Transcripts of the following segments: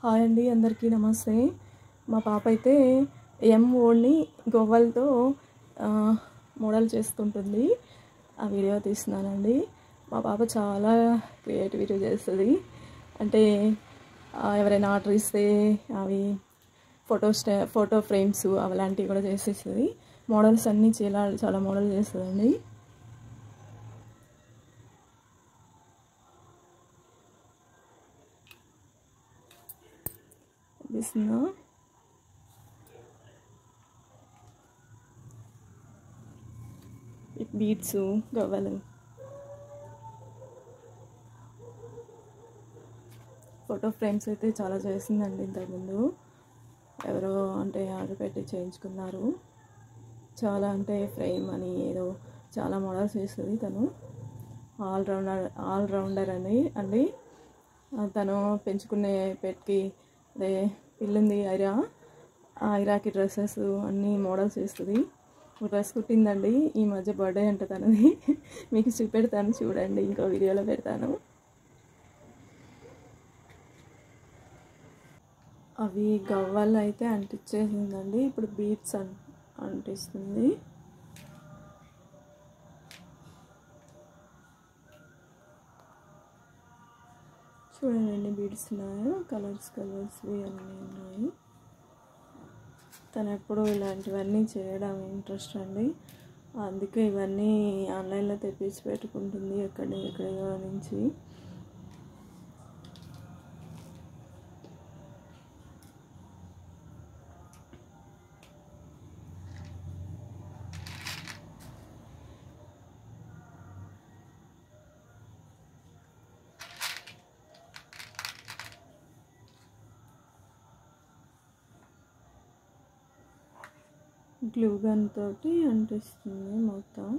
Hi అండి, అందరికీ నమస్తే. మా పాప అయితే ఓణి గొవ్వలతో మోడల్ చేస్తుంటుంది. ఆ వీడియో తీస్తున్నానండి. మా పాప చాలా క్రియేటివిటీ చేస్తుంది. అంటే ఎవరైనా ఆర్డర్ ఇస్తే అవి ఫోటో ఫ్రేమ్స్ అలాంటివి కూడా చేసేస్తుంది. మోడల్స్ అన్నీ చాలా మోడల్ చేస్తుందండి. బీడ్స్ గవ్వలు ఫోటో ఫ్రేమ్స్ అయితే చాలా చేసిందండి. ఇంతకుముందు ఎవరో అంటే ఆర్డర్ పెట్టి చేయించుకున్నారు. చాలా అంటే ఫ్రేమ్ అని ఏదో చాలా మోడల్స్ చేస్తుంది. తను ఆల్ రౌండర్ అండి. తను పెంచుకునే పెట్కి అదే పిల్లుంది ఐరాకి డ్రెస్సెస్ అన్నీ మోడల్స్ చేస్తుంది. డ్రెస్ కుట్టిందండి ఈ మధ్య, బర్త్డే అంటే తనది. మీకు చూపెడతాను చూడండి, ఇంకో వీడియోలో పెడతాను. అవి గవ్వలు అయితే అంటించేసిందండి. ఇప్పుడు బీడ్స్ అంటిస్తుంది. చూడండి ఎన్ని బీడ్స్ ఉన్నాయో, కలర్స్వి అన్నీ ఉన్నాయి. తను ఎప్పుడు ఇలాంటివన్నీ చేయడం ఇంట్రెస్ట్ అండి. అందుకే ఇవన్నీ ఆన్లైన్లో తెప్పించి పెట్టుకుంటుంది ఎక్కడెక్కడో నుంచి. గ్లూ గన్ తోటి అంటిస్తుంది మొత్తం.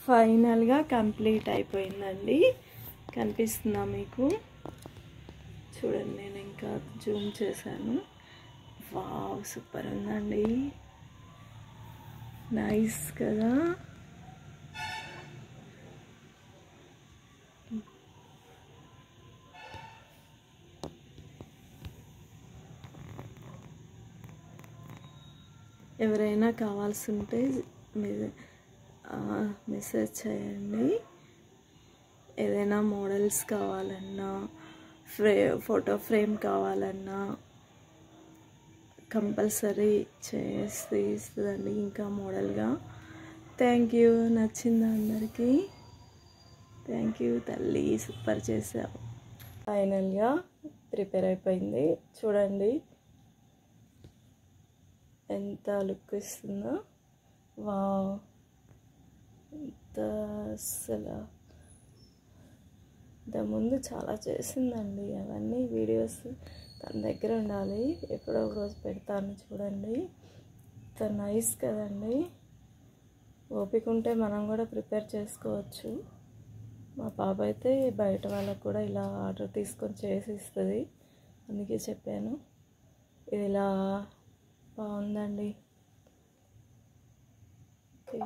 ఫైనల్గా కంప్లీట్ అయిపోయిందండి. కనిపిస్తుందా మీకు? చూడండి, నేను ఇంకా జూమ్ చేశాను. వావ్, సూపర్ ఉందండి. నైస్ కదా. ఎవరైనా కావాల్సి ఉంటే మెసేజ్ చేయండి. ఏదైనా మోడల్స్ కావాలన్నా, ఫోటో ఫ్రేమ్ కావాలన్నా కంపల్సరీ చేసి ఇస్తుందండి, ఇంకా మోడల్గా. Thank you. నచ్చిందా అందరికీ? థ్యాంక్ యూ తల్లి, సూపర్ చేసావు. ఫైనల్గా ప్రిపేర్ అయిపోయింది. చూడండి ఎంత లుక్ ఇస్తుందో. వావ్, ఎంత అసలు ఇంతకుముందు చాలా చేసిందండి. అవన్నీ వీడియోస్ తన దగ్గర ఉండాలి, ఎప్పుడో ఒక రోజు పెడతాను చూడండి. ఇంత నైస్ కదండి. ఓపిక ఉంటే మనం కూడా ప్రిపేర్ చేసుకోవచ్చు. మా పాప అయితే బయట వాళ్ళకు కూడా ఇలా ఆర్డర్ తీసుకొని చేసి ఇస్తుంది. అందుకే చెప్పాను. ఇది ఇలా బాగుందండి. ఓకే.